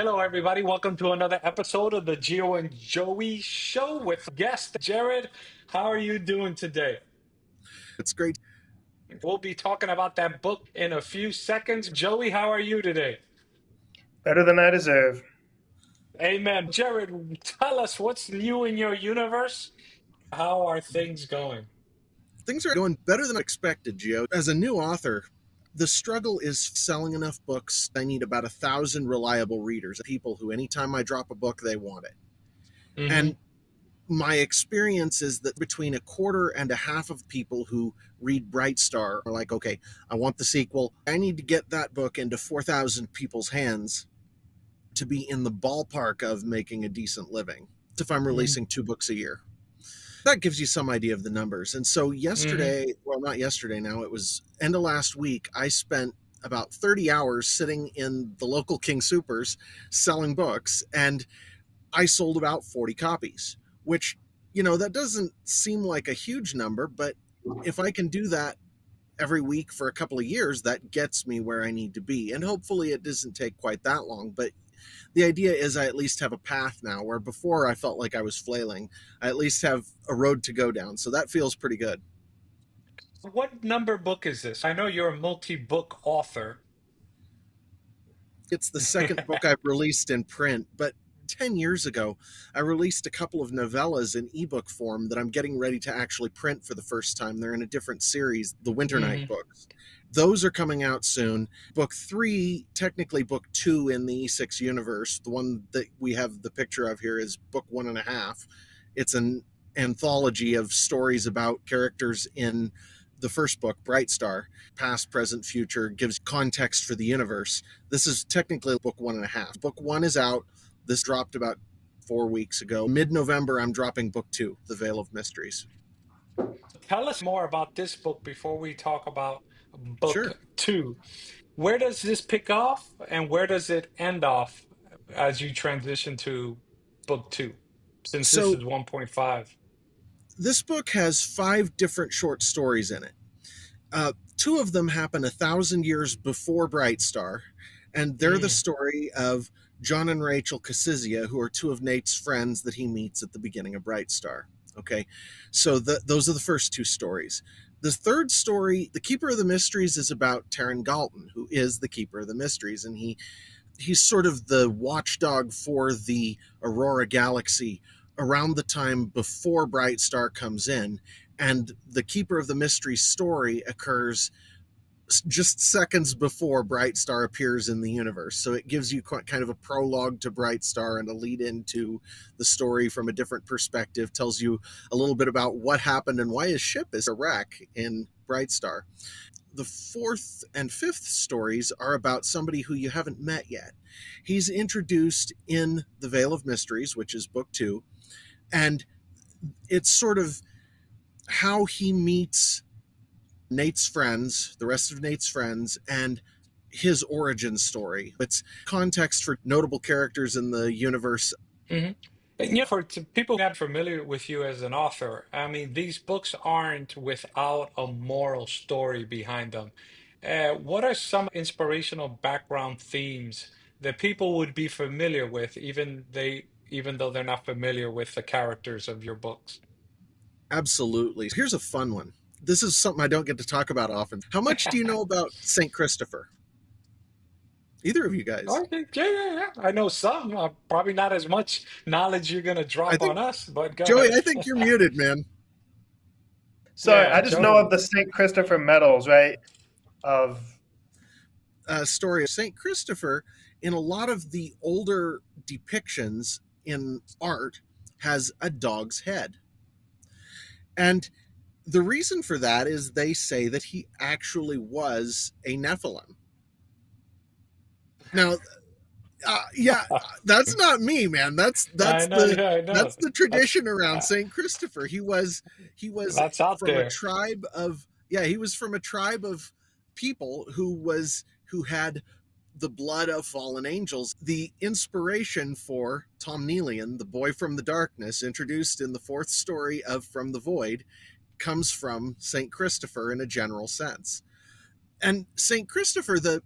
Hello, everybody. Welcome to another episode of the Gio and Joey Show with guest Jared. How are you doing today? It's great. We'll be talking about that book in a few seconds. Joey, how are you today? Better than I deserve. Amen. Jared, tell us what's new in your universe. How are things going? Things are going better than expected, Gio. As a new author, the struggle is selling enough books. I need about 1,000 reliable readers, people who, anytime I drop a book, they want it. Hmm. And my experience is that between a quarter and a half of people who read Bright Star are like, okay, I want the sequel. I need to get that book into 4,000 people's hands to be in the ballpark of making a decent living if I'm releasing 2 books a year. That gives you some idea of the numbers. And so Hmm. yesterday, well, not yesterday now, it was end of last week, I spent about 30 hours sitting in the local King Supers selling books, and I sold about 40 copies, which, that doesn't seem like a huge number, but if I can do that every week for a couple of years, that gets me where I need to be. And hopefully it doesn't take quite that long, but the idea is I at least have a path now, where before I felt like I was flailing. I at least have a road to go down. So that feels pretty good. What number book is this? I know you're a multi-book author. It's the second book I've released in print, but 10 years ago, I released a couple of novellas in ebook form that I'm getting ready to actually print for the first time. They're in a different series, the Winter Night Hmm. books. Those are coming out soon. Book 3, technically book 2 in the E6 universe, the one that we have the picture of here is book 1.5. It's an anthology of stories about characters in the first book, Bright Star, past, present, future, gives context for the universe. This is technically book 1.5. Book 1 is out. This dropped about 4 weeks ago. Mid November, I'm dropping book 2, The Veil of Mysteries. Tell us more about this book before we talk about Sure. book two. Where does this pick off and where does it end off as you transition to book two? Since this So is 1.5. this book has 5 different short stories in it. 2 of them happen 1,000 years before Bright Star, and they're the Mm, story of John and Rachel Casizia, who are 2 of Nate's friends that he meets at the beginning of Bright Star. Okay, so those are the first 2 stories. The third story, The Keeper of the Mysteries, is about Taran Galton, who is the Keeper of the Mysteries, and he's sort of the watchdog for the Aurora Galaxy around the time before Bright Star comes in. And the Keeper of the Mystery story occurs just seconds before Bright Star appears in the universe. So it gives you kind of a prologue to Bright Star and a lead into the story from a different perspective, tells you a little bit about what happened and why his ship is a wreck in Bright Star. The fourth and fifth stories are about somebody who you haven't met yet. He's introduced in The Veil of Mysteries, which is book 2, and it's sort of how he meets Nate's friends, the rest of Nate's friends, and his origin story. It's context for notable characters in the universe. mhm. And for people not familiar with you as an author, I mean, these books aren't without a moral story behind them. What are some inspirational background themes that people would be familiar with, even though they're not familiar with the characters of your books? Absolutely. Here's a fun one. This is something I don't get to talk about often. How much do you know about St. Christopher? Either of you guys? Okay, yeah, yeah, yeah. I know some. Probably not as much knowledge you're gonna I drop think, on us, but go Joey, ahead. I think you're muted, man. So Yeah, I just know of Joey. the St. Christopher medals, right? Of Story of St. Christopher, in a lot of the older depictions in art, has a dog's head. And the reason for that is they say that he actually was a Nephilim. Now, yeah, that's not me, man. That's I that's know, the yeah, I know. that's the That's tradition around uh, Saint Christopher. He was that's out from a there. tribe of yeah, he was from a tribe of people who had the blood of fallen angels. The inspiration for Tom Nelian, the boy from the darkness, introduced in the fourth story of From the Void, comes from Saint Christopher in a general sense. And Saint Christopher, the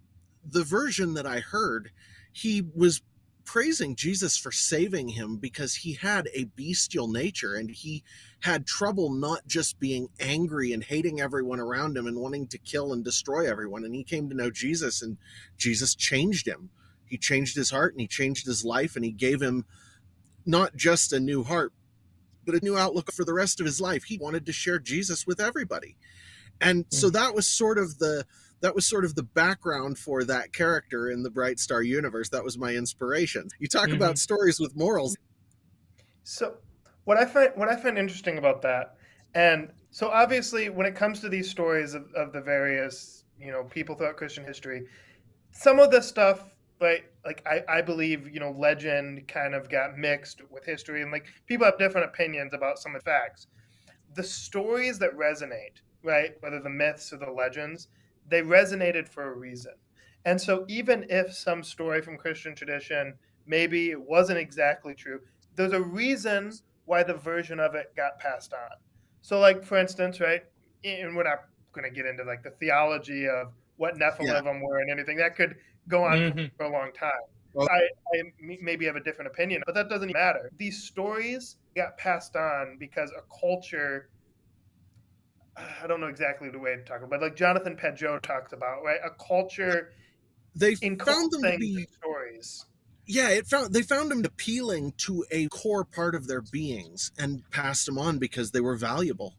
version that I heard, he was praising Jesus for saving him because he had a bestial nature and he had trouble not just being angry and hating everyone around him and wanting to kill and destroy everyone. And he came to know Jesus, and Jesus changed him. He changed his heart and he changed his life, and he gave him not just a new heart, but a new outlook for the rest of his life. He wanted to share Jesus with everybody. And so that was sort of the background for that character in the Bright Star universe. That was my inspiration. You talk Hmm. about stories with morals. So what I find interesting about that, and so obviously when it comes to these stories of the various people throughout Christian history, some of the stuff, like I believe legend kind of got mixed with history, and like people have different opinions about some of the facts. The stories that resonate, right, whether the myths or the legends, they resonated for a reason. And so even if some story from Christian tradition maybe it wasn't exactly true, there's a reason why the version of it got passed on. So like for instance, right, and we're not going to get into like the theology of what Yeah. Nephilim were and anything that could go on Hmm. for a long time. Well, I maybe have a different opinion, but that doesn't matter. These stories got passed on because a culture, I don't know exactly the way to talk about, but like Jonathan Pageau talks about, right? A culture they found encodes them to things be, in stories. yeah, they found them appealing to a core part of their beings and passed them on because they were valuable.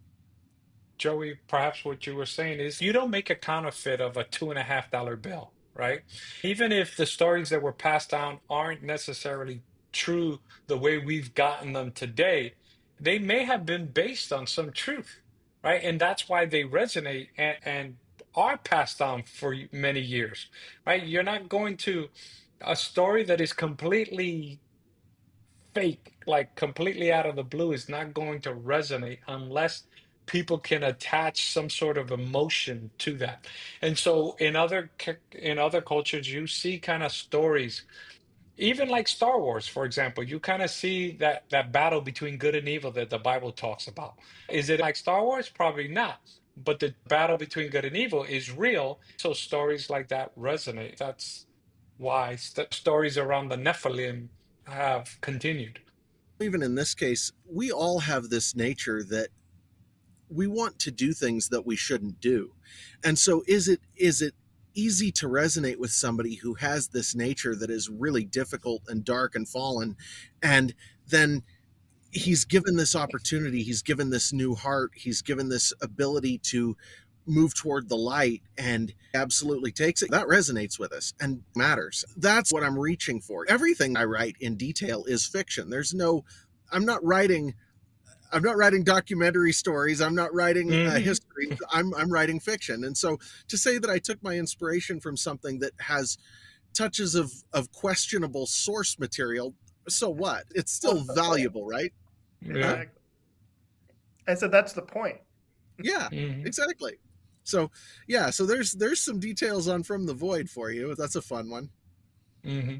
Joey, perhaps what you were saying is you don't make a counterfeit of a $2.50 bill, right? Even if the stories that were passed down aren't necessarily true the way we've gotten them today, they may have been based on some truth, right? And that's why they resonate and are passed down for many years, right? You're not going to a story that is completely fake, like completely out of the blue, is not going to resonate unless people can attach some sort of emotion to that. And so in other cultures, you see kind of stories, even like Star Wars, for example, you kind of see that battle between good and evil that the Bible talks about. Is it like Star Wars? Probably not. But the battle between good and evil is real. So stories like that resonate. That's why stories around the Nephilim have continued. Even in this case, we all have this nature that we want to do things that we shouldn't do. And so is it easy to resonate with somebody who has this nature that is really difficult and dark and fallen, and then he's given this opportunity, he's given this new heart, he's given this ability to move toward the light, and absolutely takes it. That resonates with us and matters. That's what I'm reaching for. Everything I write in detail is fiction. There's no, I'm not writing, I'm not writing documentary stories. I'm not writing Hmm. history. I'm writing fiction. And so to say that I took my inspiration from something that has touches of questionable source material, so what? It's still What's the point? valuable, right? Huh? Yeah. Exactly. I said that's the point. Yeah, Hmm. exactly. So yeah, so there's some details on From the Void for you. That's a fun one. Hmm.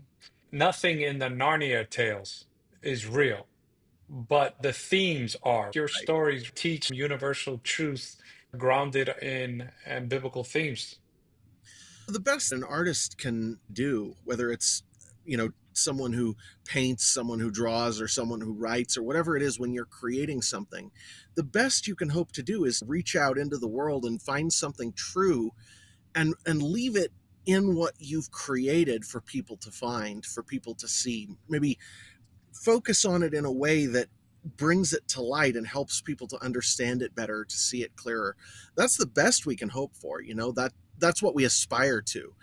Nothing in the Narnia tales is real, but the themes are. Your Right. stories teach universal truth grounded in and biblical themes. The best an artist can do, whether it's, someone who paints, someone who draws, or someone who writes, or whatever it is, when you're creating something, the best you can hope to do is reach out into the world and find something true, and leave it in what you've created for people to find, for people to see. Maybe focus on it in a way that brings it to light and helps people to understand it better, to see it clearer. That's the best we can hope for, that's what we aspire to.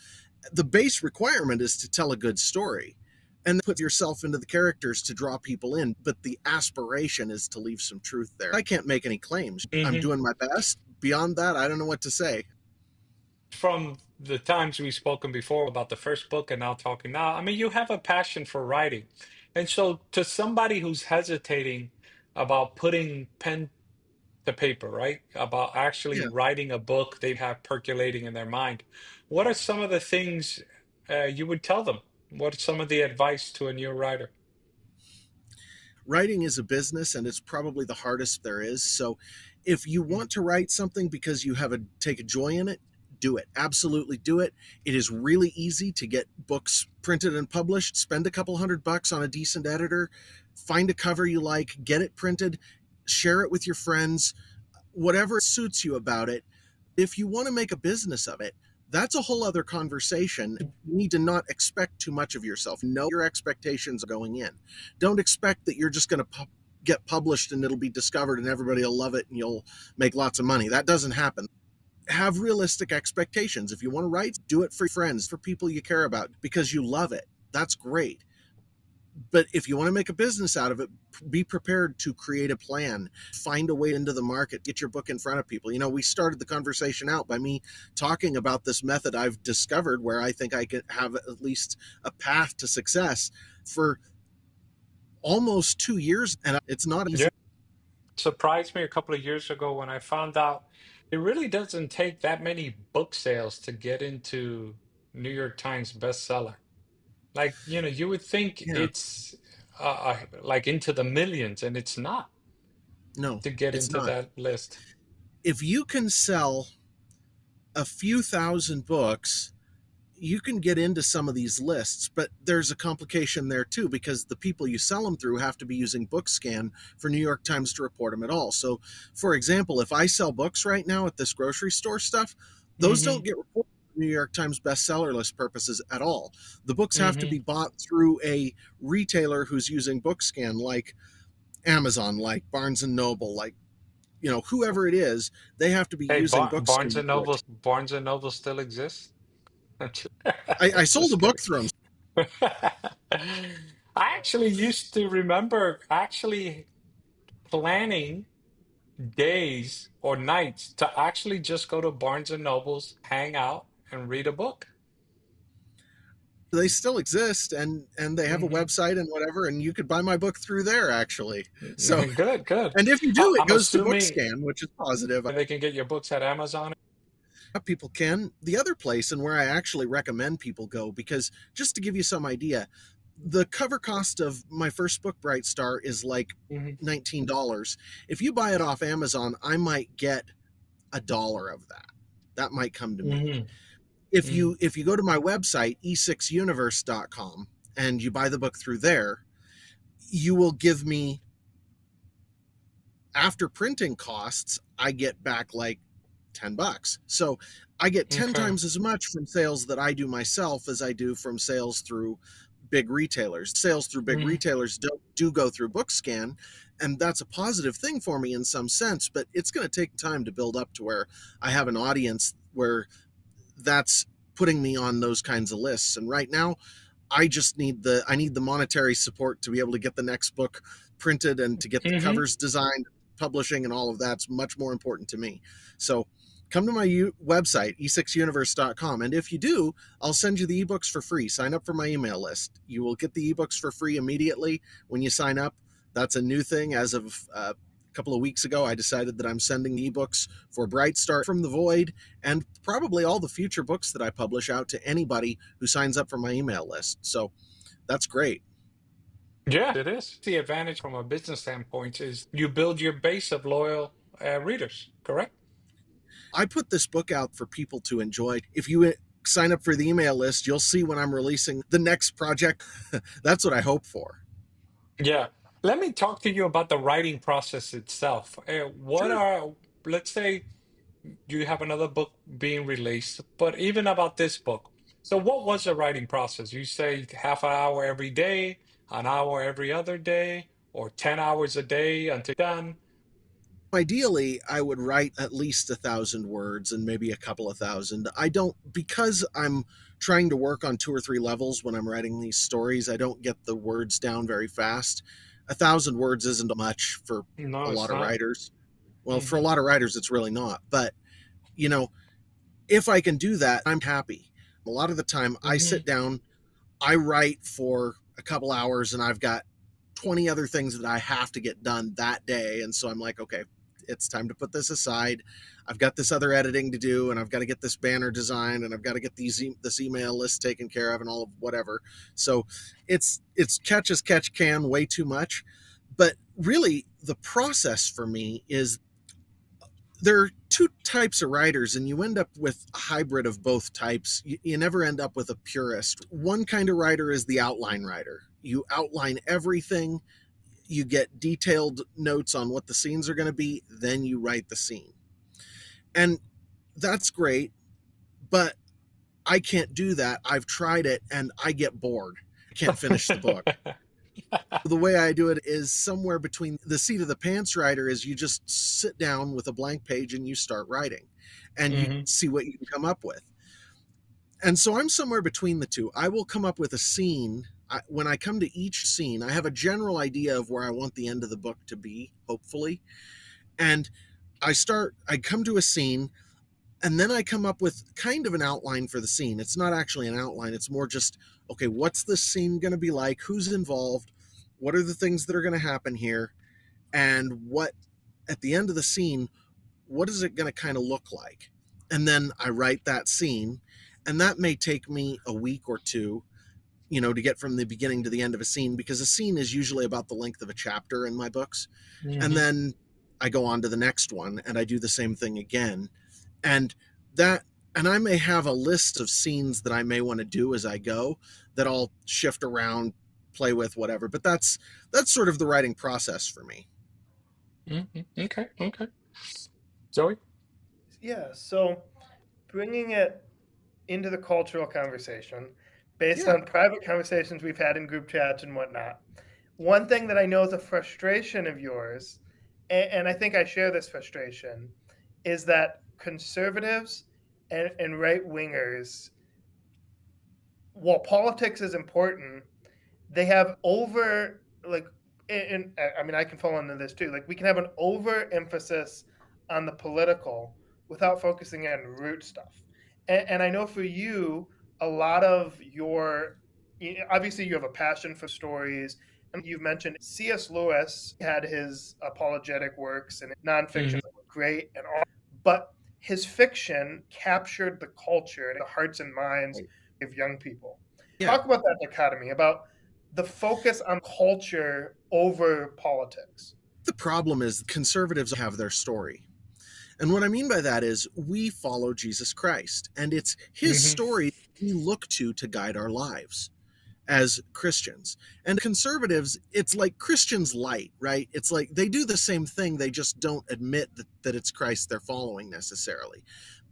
The base requirement is to tell a good story and put yourself into the characters to draw people in, but the aspiration is to leave some truth there. I can't make any claims. I'm Hmm. doing my best. Beyond that, I don't know what to say. From the times we've spoken before about the first book and now talking now, I mean, you have a passion for writing. And so, to somebody who's hesitating about putting pen to paper, right? About actually Yeah. writing a book they have percolating in their mind, what are some of the things you would tell them? What's some of the advice to a new writer? Writing is a business and it's probably the hardest there is. So if you want to write something because you take a joy in it, do it. Absolutely do it. It is really easy to get books printed and published. Spend a couple $100 on a decent editor, find a cover you like, get it printed, share it with your friends, whatever suits you about it. If you want to make a business of it, that's a whole other conversation. You need to not expect too much of yourself. Know your expectations going in. Don't expect that you're just going to get published and it'll be discovered and everybody will love it and you'll make lots of money. That doesn't happen. Have realistic expectations. If you want to write, do it for friends, for people you care about because you love it. That's great. But if you want to make a business out of it, be prepared to create a plan, find a way into the market, get your book in front of people. You know, we started the conversation out by me talking about this method I've discovered where I think I can have at least a path to success for almost 2 years, and it's not Yeah. easy. Surprised me a couple of years ago when I found out it really doesn't take that many book sales to get into New York Times bestseller. Like, you would think Yeah, it's like into the millions, and it's not no, to get it's into not. that list. If you can sell a few thousand books, you can get into some of these lists, but there's a complication there too because the people you sell them through have to be using BookScan for New York Times to report them at all. So, for example, if I sell books right now at this grocery store stuff, those Hmm. don't get reported for New York Times bestseller list purposes at all. The books have to Hmm. be bought through a retailer who's using BookScan, like Amazon, like Barnes and Noble, like whoever it is. They have to be Hey, using Barnes BookScan and for it. Noble, Barnes and Noble still exists? I sold a Just book kidding. through them. I actually used to remember actually planning days or nights to actually just go to Barnes and Nobles, hang out, and read a book. They still exist, and they have a Hmm. website and whatever, and you could buy my book through there actually. So, Good, good. and if you do, it I'm goes to assuming BookScan, which is positive. they can get your books at Amazon. People can. The other place, and where I actually recommend people go, because just to give you some idea, the cover cost of my first book, Bright Star, is like Hmm. $19. If you buy it off Amazon, I might get $1 of that. That might come to me. Hmm. If you go to my website, e6universe.com, and you buy the book through there, you will give me, after printing costs, I get back like $10. So I get 10 Okay. times as much from sales that I do myself as I do from sales through big retailers. Sales through big Mm. retailers do go through BookScan, and that's a positive thing for me in some sense, but it's going to take time to build up to where I have an audience where that's putting me on those kinds of lists. And right now, I need the monetary support to be able to get the next book printed and to get the Hmm. covers designed, publishing, and all of that's much more important to me. So come to my website, e6universe.com. And if you do, I'll send you the ebooks for free. Sign up for my email list. You will get the ebooks for free immediately when you sign up. That's a new thing. As of a couple of weeks ago, I decided that I'm sending the ebooks for Bright Start from the Void and probably all the future books that I publish out to anybody who signs up for my email list. So that's great. Yeah, it is. The advantage from a business standpoint is you build your base of loyal readers, correct? I put this book out for people to enjoy. If you sign up for the email list, you'll see when I'm releasing the next project. That's what I hope for. Yeah. Let me talk to you about the writing process itself. Sure. Let's say you have another book being released, but even about this book. So, what was the writing process? You say half an hour every day, an hour every other day, or 10 hours a day until done? Ideally, I would write at least 1,000 words and maybe a couple of thousand. I don't, because I'm trying to work on 2 or 3 levels when I'm writing these stories, I don't get the words down very fast. 1,000 words isn't much for No, a it's lot of not. writers. Well, for a Hmm. lot of writers, it's really not. But, you know, if I can do that, I'm happy. A lot of the time, I Hmm. sit down, I write for a couple hours, and I've got 20 other things that I have to get done that day. And so I'm like, okay, it's time to put this aside. I've got this other editing to do, and I've got to get this banner designed, and I've got to get this email list taken care of, and all of whatever. So it's catch as catch can, way too much. But really, the process for me is there are two types of writers, and you end up with a hybrid of both types. You never end up with a purist. One kind of writer is the outline writer. You outline everything, you get detailed notes on what the scenes are going to be, then you write the scene. And that's great, but I can't do that. I've tried it and I get bored. I can't finish the book. The way I do it is somewhere between the seat of the pants writer is you just sit down with a blank page and you start writing and you Hmm. see what you can come up with. And so I'm somewhere between the two. I will come up with a scene. When I come to each scene, I have a general idea of where I want the end of the book to be, hopefully. And I come to a scene, and then I come up with kind of an outline for the scene. It's not actually an outline, it's more just, okay, what's this scene going to be like? Who's involved? What are the things that are going to happen here? And what, at the end of the scene, what is it going to kind of look like? And then I write that scene, and that may take me a week or two, to get from the beginning to the end of a scene, because a scene is usually about the length of a chapter in my books. And Hmm. then I go on to the next one and I do the same thing again. And that, and I may have a list of scenes that I may want to do as I go that I'll shift around, play with, whatever. But that's sort of the writing process for me. Hmm. Okay. Okay. Zoe? Yeah, so bringing it into the cultural conversation based Yeah. on private conversations we've had in group chats and whatnot. One thing that I know is a frustration of yours, and I think I share this frustration, is that conservatives and right wingers, while politics is important, they have over like and I mean I can fall into this too. Like we can have an overemphasis on the political without focusing on root stuff. And I know for you, a lot of your obviously you have a passion for stories. And you've mentioned C.S. Lewis had his apologetic works and nonfiction Hmm. that were great and all, but his fiction captured the culture and the hearts and minds Right. of young people. Yeah. Talk about that dichotomy, about the focus on culture over politics. The problem is conservatives have their story. And what I mean by that is we follow Jesus Christ, and it's his Hmm. story we look to guide our lives as Christians. And conservatives, it's like Christians light, right? It's like they do the same thing, they just don't admit that it's Christ they're following necessarily.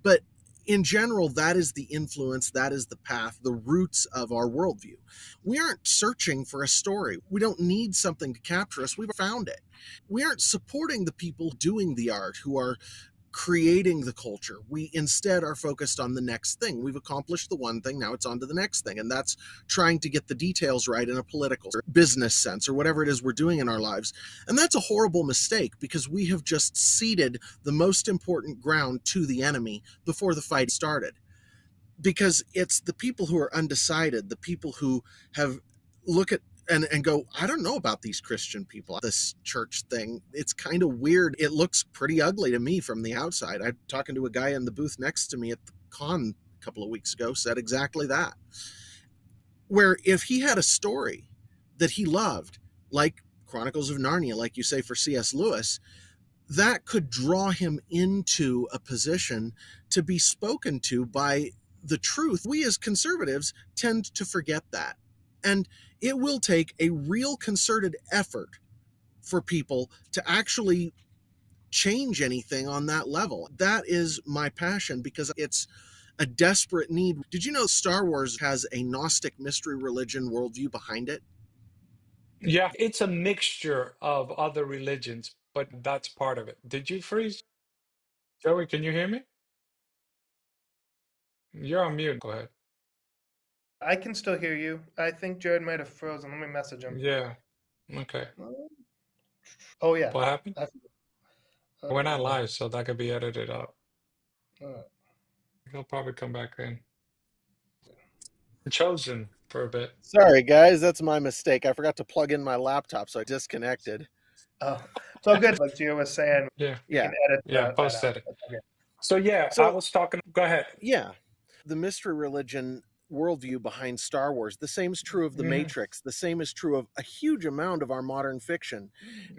But in general, that is the influence, that is the path, the roots of our worldview. We aren't searching for a story. We don't need something to capture us. We've found it. We aren't supporting the people doing the art who are creating the culture. We instead are focused on the next thing. We've accomplished the one thing, now it's on to the next thing. And that's trying to get the details right in a political or business sense or whatever it is we're doing in our lives. And that's a horrible mistake because we have just ceded the most important ground to the enemy before the fight started. Because it's the people who are undecided, the people who have look at and go, I don't know about these Christian people, this church thing. It's kind of weird. It looks pretty ugly to me from the outside. I'm talking to a guy in the booth next to me at the con a couple of weeks ago, said exactly that. Where if he had a story that he loved, like Chronicles of Narnia, like you say for C.S. Lewis, that could draw him into a position to be spoken to by the truth. We as conservatives tend to forget that. And it will take a real concerted effort for people to actually change anything on that level. That is my passion because it's a desperate need. Did you know Star Wars has a Gnostic mystery religion worldview behind it? Yeah, it's a mixture of other religions, but that's part of it. Did you freeze? Joey, can you hear me? You're on mute. Go ahead. I can still hear you. I think Jared might have frozen. Let me message him. Yeah. Okay. Oh yeah. What happened? I, We're not uh, live, so that could be edited out. uh, He'll probably come back in. Chosen for a bit. Sorry, guys, that's my mistake. I forgot to plug in my laptop, so I disconnected. oh, it's all good. Like Gio was saying, Yeah. we can Yeah. edit Yeah. that Post out. edit. That's okay. So yeah, I So, was talking. Go ahead. yeah, the mystery religion worldview behind Star Wars. The same is true of The Hmm. Matrix. The same is true of a huge amount of our modern fiction.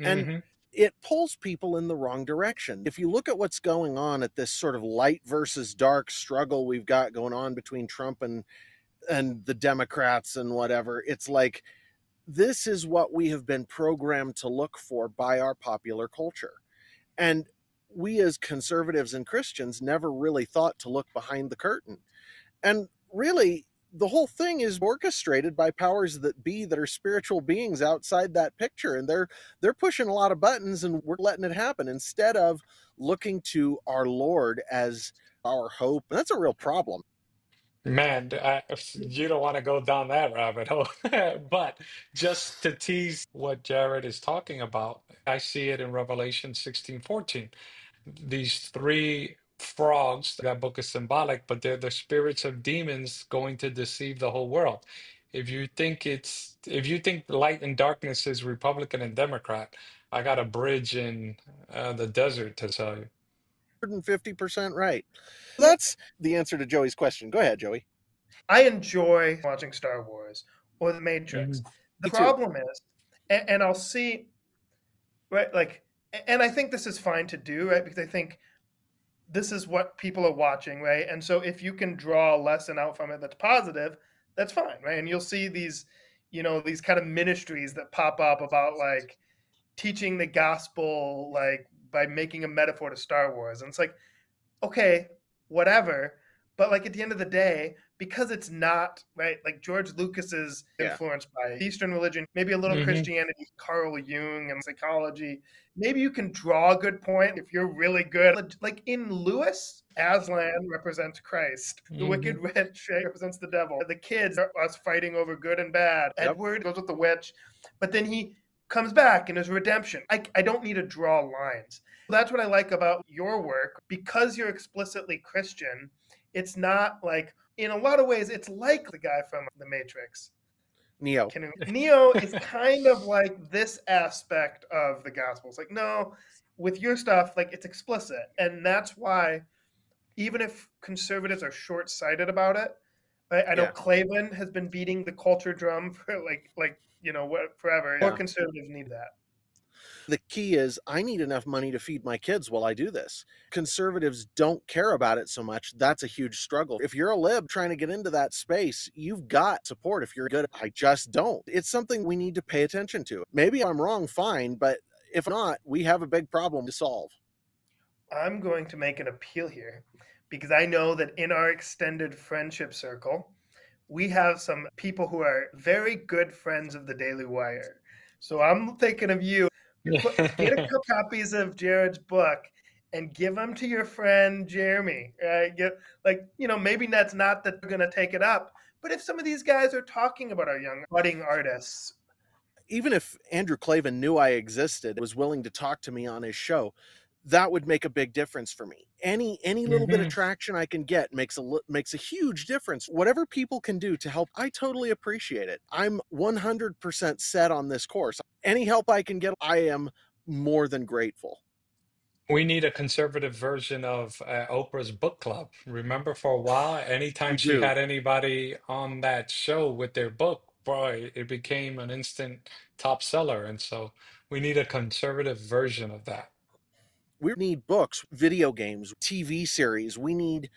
And Hmm. it pulls people in the wrong direction. If you look at what's going on at this sort of light versus dark struggle we've got going on between Trump and the Democrats and whatever, it's like this is what we have been programmed to look for by our popular culture. And we as conservatives and Christians never really thought to look behind the curtain. And really, the whole thing is orchestrated by powers that be that are spiritual beings outside that picture, and they're pushing a lot of buttons and we're letting it happen instead of looking to our Lord as our hope. And that's a real problem. Man, you don't want to go down that rabbit hole. But just to tease what Jared is talking about, I see it in Revelation 16:14. These three frogs, that book is symbolic, but they're the spirits of demons going to deceive the whole world. If you think light and darkness is Republican and Democrat, I got a bridge in the desert to tell you. 150% right. That's the answer to Joey's question. Go ahead, Joey. I enjoy watching Star Wars or The Mhm. Matrix. The Me too. problem is, and I'll see, right, like, and I think this is fine to do, right, because I think this is what people are watching, right? And so if you can draw a lesson out from it that's positive, that's fine, right? And you'll see these, these kind of ministries that pop up about like teaching the gospel, like by making a metaphor to Star Wars. And it's like, okay, whatever. But like at the end of the day, because it's not right, like George Lucas is influenced by Eastern religion, maybe a little Mhm. Christianity, Carl Jung and psychology. Maybe you can draw a good point if you're really good. Like in Lewis, Aslan represents Christ. The wicked Mhm. witch represents the devil. The kids are us fighting over good and bad. Yep. Edward goes with the witch, but then he comes back in his redemption. I don't need to draw lines. That's what I like about your work. Because you're explicitly Christian, it's not like, in a lot of ways, it's like the guy from The Matrix. Neo. Neo is kind of like this aspect of the gospel. It's like, no, with your stuff, like it's explicit. And that's why, even if conservatives are short sighted about it, right? I know Yeah. Clavin has been beating the culture drum for forever. More Yeah. conservatives need that. The key is I need enough money to feed my kids while I do this. Conservatives don't care about it so much. That's a huge struggle. If you're a lib trying to get into that space, you've got support. If you're good, I just don't. It's something we need to pay attention to. Maybe I'm wrong, fine, but if not, we have a big problem to solve. I'm going to make an appeal here because I know that in our extended friendship circle, we have some people who are very good friends of the Daily Wire. So I'm thinking of you. Get a couple copies of Jared's book and give them to your friend Jeremy. Right? Maybe that's not that they're going to take it up, but if some of these guys are talking about our young budding artists, even if Andrew Clavin knew I existed, was willing to talk to me on his show, that would make a big difference for me. Any little bit of Mhm. traction I can get makes a huge difference. Whatever people can do to help, I totally appreciate it. I'm 100% set on this course. Any help I can get, I am more than grateful. We need a conservative version of Oprah's book club. Remember, for a while, anytime We she do. had anybody on that show with their book, boy, it became an instant top seller. And so we need a conservative version of that. We need books, video games, TV series. We need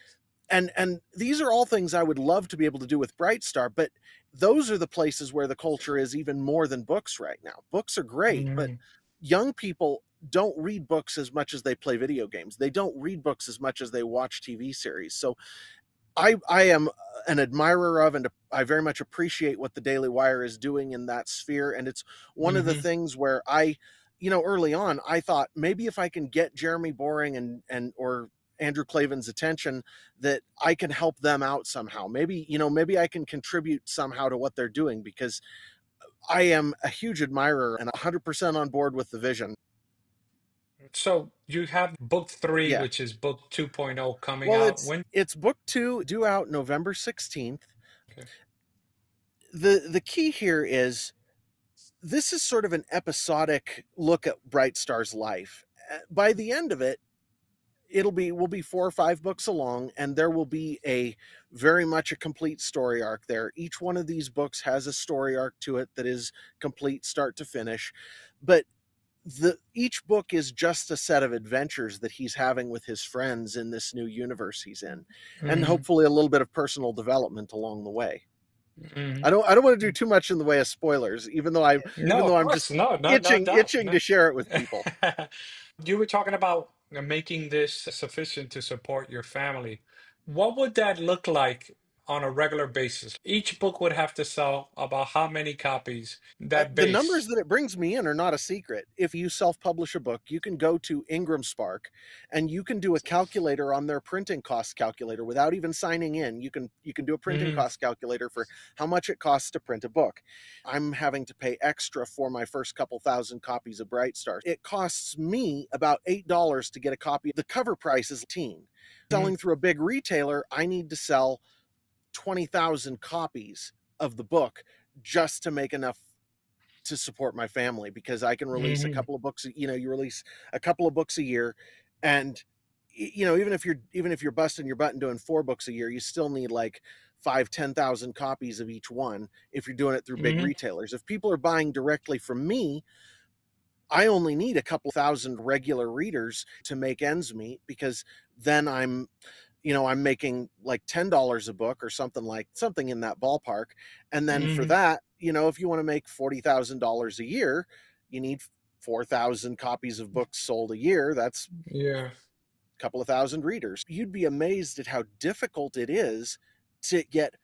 and these are all things I would love to be able to do with Brightstar, but those are the places where the culture is even more than books right now. Books are great, but Mhm. young people don't read books as much as they play video games. They don't read books as much as they watch TV series. So I am an admirer of, and I very much appreciate what the Daily Wire is doing in that sphere. And it's one of the Mhm. things where early on, I thought maybe if I can get Jeremy Boring and or Andrew Clavin's attention, that I can help them out somehow. Maybe I can contribute somehow to what they're doing because I am a huge admirer and 100% on board with the vision. So you have book three, Yeah. which is book 2.0 coming Well, out. it's When? it's book 2 due out November 16th. Okay. The key here is this is sort of an episodic look at Bright Star's life. By the end of it, we'll be 4 or 5 books along, and there will be a very much a complete story arc there. Each one of these books has a story arc to it that is complete start to finish. But each book is just a set of adventures that he's having with his friends in this new universe he's in, and Hmm. hopefully a little bit of personal development along the way. Hmm. I don't want to do too much in the way of spoilers, even No, though of I'm just course, no, no doubt. itching No. to share it with people. You were talking about making this sufficient to support your family. What would that look like on a regular basis? Each book would have to sell about how many copies? That The numbers base. that it brings me in are not a secret. If you self-publish a book, you can go to Ingram Spark and you can do a calculator on their printing cost calculator without even signing in. You can do a printing Hmm. cost calculator for how much it costs to print a book. I'm having to pay extra for my first couple thousand copies of Bright Stars. It costs me about $8 to get a copy. The cover price is 10. Selling through a big retailer, I need to sell 20,000 copies of the book just to make enough to support my family, because I can release a Hmm. couple of books. You release a couple of books a year, and even if you're busting your butt and doing 4 books a year, you still need like 5-10,000 copies of each one if you're doing it through big Hmm. retailers. If people are buying directly from me, I only need a couple thousand regular readers to make ends meet, because then I'm making like $10 a book or something in that ballpark. And then for Hmm. that, if you want to make $40,000 a year, you need 4,000 copies of books sold a year. That's Yeah. a couple of thousand readers. You'd be amazed at how difficult it is to get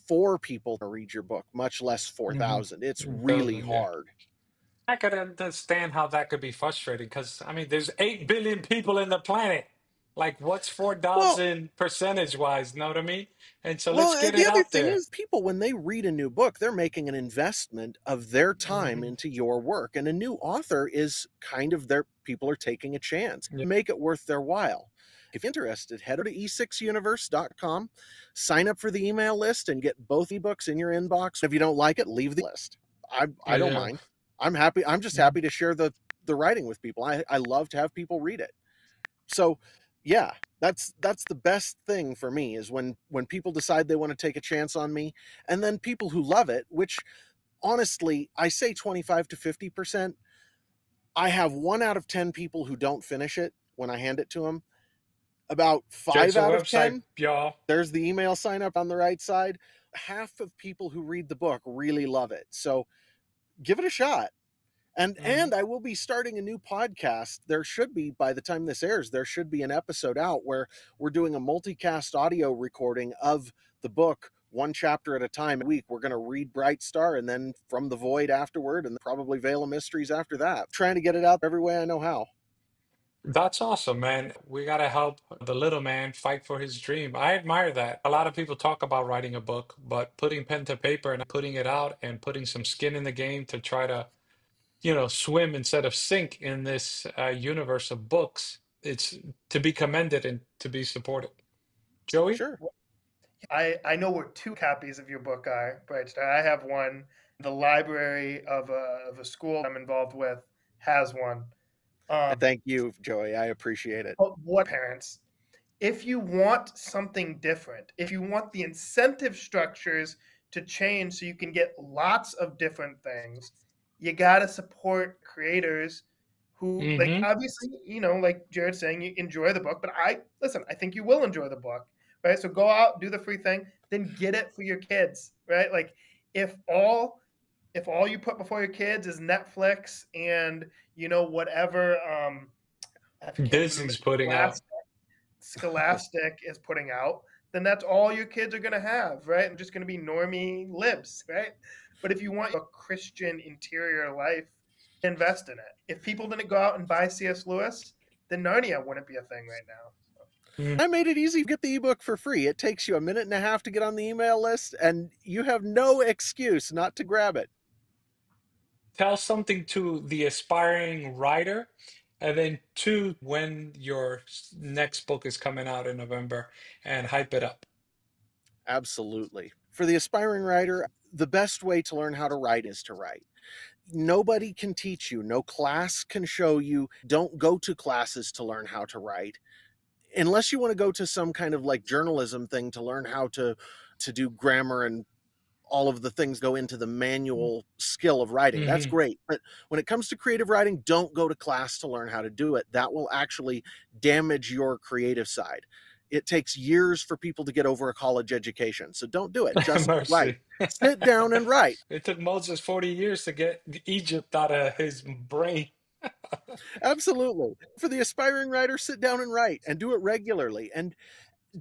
4 people to read your book, much less Hmm. 4,000. It's really Yeah. hard. I could understand how that could be frustrating because I mean, there's 8 billion people in the planet. Like, what's four Well, thousand percentage wise? Know what I mean? And so let's Well, get the it other out thing there. is, people, when they read a new book, they're making an investment of their time Hmm. into your work. And a new author is kind of people are taking a chance. Yeah. Make it worth their while. If you're interested, head to e6universe.com, sign up for the email list, and get both ebooks in your inbox. If you don't like it, leave the list. I don't Yeah. mind. I'm happy. I'm just happy to share the writing with people. I love to have people read it. So yeah, that's the best thing for me, is when people decide they want to take a chance on me, and then people who love it, which honestly I say 25 to 50%. I have 1 out of 10 people who don't finish it when I hand it to them. About There's 5 a out of website, 10, y'all. there's the email sign up on the right side. Half of people who read the book really love it. So give it a shot. And Hmm. I will be starting a new podcast. There should be, by the time this airs, there should be an episode out where we're doing a multicast audio recording of the book, one chapter at a time a week. We're going to read Bright Star and then From the Void afterward, and probably Veil of Mysteries after that. Trying to get it out every way I know how. That's awesome, man. We gotta help the little man fight for his dream. I admire that. A lot of people talk about writing a book, but putting pen to paper and putting it out and putting some skin in the game to try to swim instead of sink in this universe of books. It's to be commended and to be supported. Joey? Sure. I know where 2 copies of your book are, Bright Star. I have one. The library of a school I'm involved with has one. Thank you, Joey. I appreciate it. But what parents? If you want something different, if you want the incentive structures to change so you can get lots of different things, you got to support creators who, like, Mm-hmm. obviously, like Jared's saying, you enjoy the book, but I think you will enjoy the book, right? So go out, do the free thing, then get it for your kids, right? Like, if all if all you put before your kids is Netflix and whatever, I can't even remember, Disney's putting out. Scholastic is putting out, then that's all your kids are going to have, right? They're just going to be normie libs, right? But if you want a Christian interior life, invest in it. If people didn't go out and buy C.S. Lewis, then Narnia wouldn't be a thing right now. Mm. I made it easy to get the ebook for free. It takes you a minute and a half to get on the email list, and you have no excuse not to grab it. Tell something to the aspiring writer, and then two, when your next book is coming out in November, and hype it up. Absolutely. For the aspiring writer, the best way to learn how to write is to write. Nobody can teach you, no class can show you. Don't go to classes to learn how to write. Unless you want to go to some kind of like journalism thing to learn how to do grammar and all of the things go into the manual skill of writing. That's Hmm. great. But when it comes to creative writing, don't go to class to learn how to do it. That will actually damage your creative side. It takes years for people to get over a college education. So don't do it. Just write. Mercy. Sit down and write. It took Moses 40 years to get Egypt out of his brain. Absolutely. For the aspiring writer, sit down and write and do it regularly. And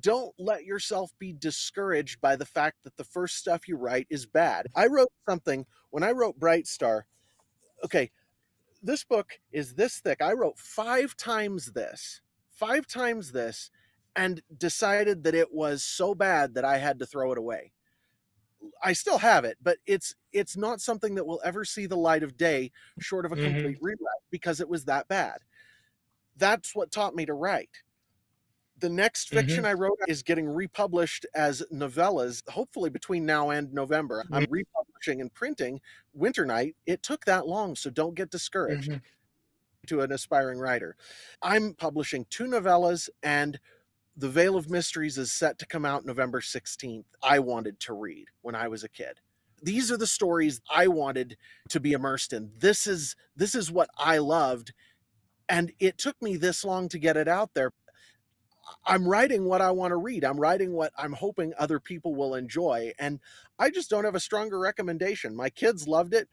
don't let yourself be discouraged by the fact that the first stuff you write is bad. I wrote something when I wrote Bright Star. Okay, this book is this thick. I wrote five times this, and decided that it was so bad that I had to throw it away. I still have it, but it's not something that will ever see the light of day short of a Hmm. complete rewrite because it was that bad. That's what taught me to write. The next fiction Hmm. I wrote is getting republished as novellas, hopefully between now and November. I'm republishing and printing Winter Night. It took that long, so don't get discouraged. Hmm. To an aspiring writer, I'm publishing two novellas, and The Veil of Mysteries is set to come out November 16th. I wanted to read when I was a kid. These are the stories I wanted to be immersed in. This is what I loved, and it took me this long to get it out there. I'm writing what I want to read. I'm writing what I'm hoping other people will enjoy. And I just don't have a stronger recommendation. My kids loved it.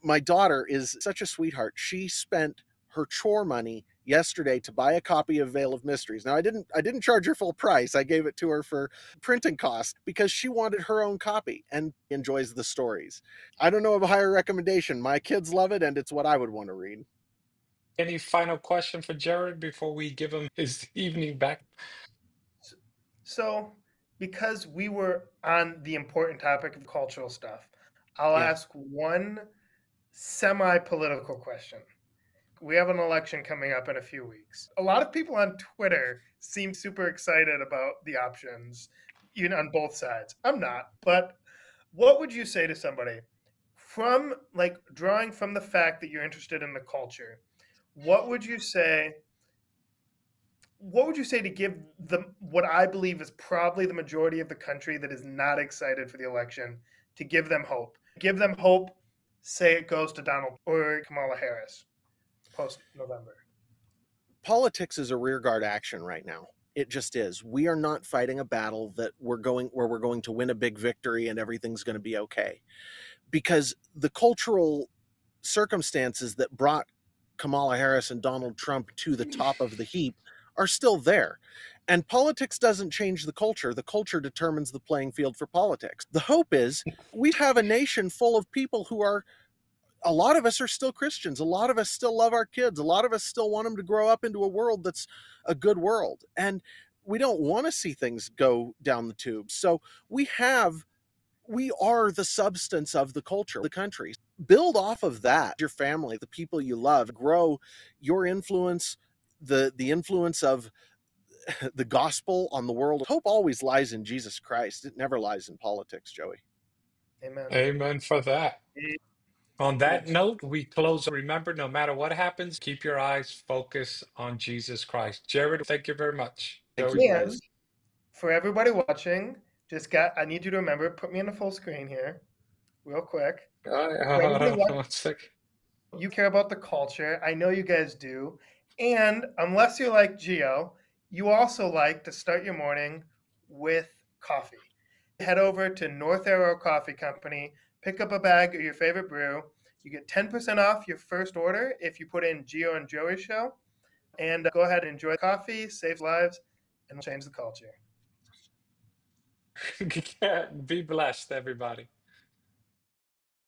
My daughter is such a sweetheart. She spent her chore money yesterday to buy a copy of Veil of Mysteries. Now I didn't charge her full price. I gave it to her for printing costs because she wanted her own copy and enjoys the stories. I don't know of a higher recommendation. My kids love it and it's what I would want to read. Any final question for Jared before we give him his evening back? So, because we were on the important topic of cultural stuff, I'll Yeah. ask one semi political question. We have an election coming up in a few weeks. A lot of people on Twitter seem super excited about the options, even on both sides. I'm not, but what would you say to somebody from like drawing from the fact that you're interested in the culture? What would you say? What would you say to give the what I believe is probably the majority of the country that is not excited for the election to give them hope? Give them hope. Say it goes to Donald or Kamala Harris post November. Politics is a rearguard action right now. It just is. We are not fighting a battle that we're going to win a big victory and everything's going to be okay. Because the cultural circumstances that brought Kamala Harris and Donald Trump to the top of the heap are still there. And politics doesn't change the culture. The culture determines the playing field for politics. The hope is we have a nation full of people who are, a lot of us are still Christians. A lot of us still love our kids. A lot of us still want them to grow up into a world that's a good world. And we don't want to see things go down the tubes. So we are the substance of the culture, the country. Build off of that, your family, the people you love, grow your influence, the influence of the gospel on the world. Hope always lies in Jesus Christ. It never lies in politics, Joey. Amen. Amen for that. On that Yes. note, we close. Remember, no matter what happens, keep your eyes focused on Jesus Christ. Jared, thank you very much. Thank you, Always And guys. for everybody watching, I need you to remember, put me in the full screen here, real quick. For hold anybody on watching, one second. you care about the culture. I know you guys do. And unless you like Geo, you also like to start your morning with coffee. Head over to North Arrow Coffee Company, pick up a bag of your favorite brew. You get 10% off your first order if you put in Geo and Joey Show. And go ahead and enjoy coffee, save lives, and change the culture. Be blessed, everybody.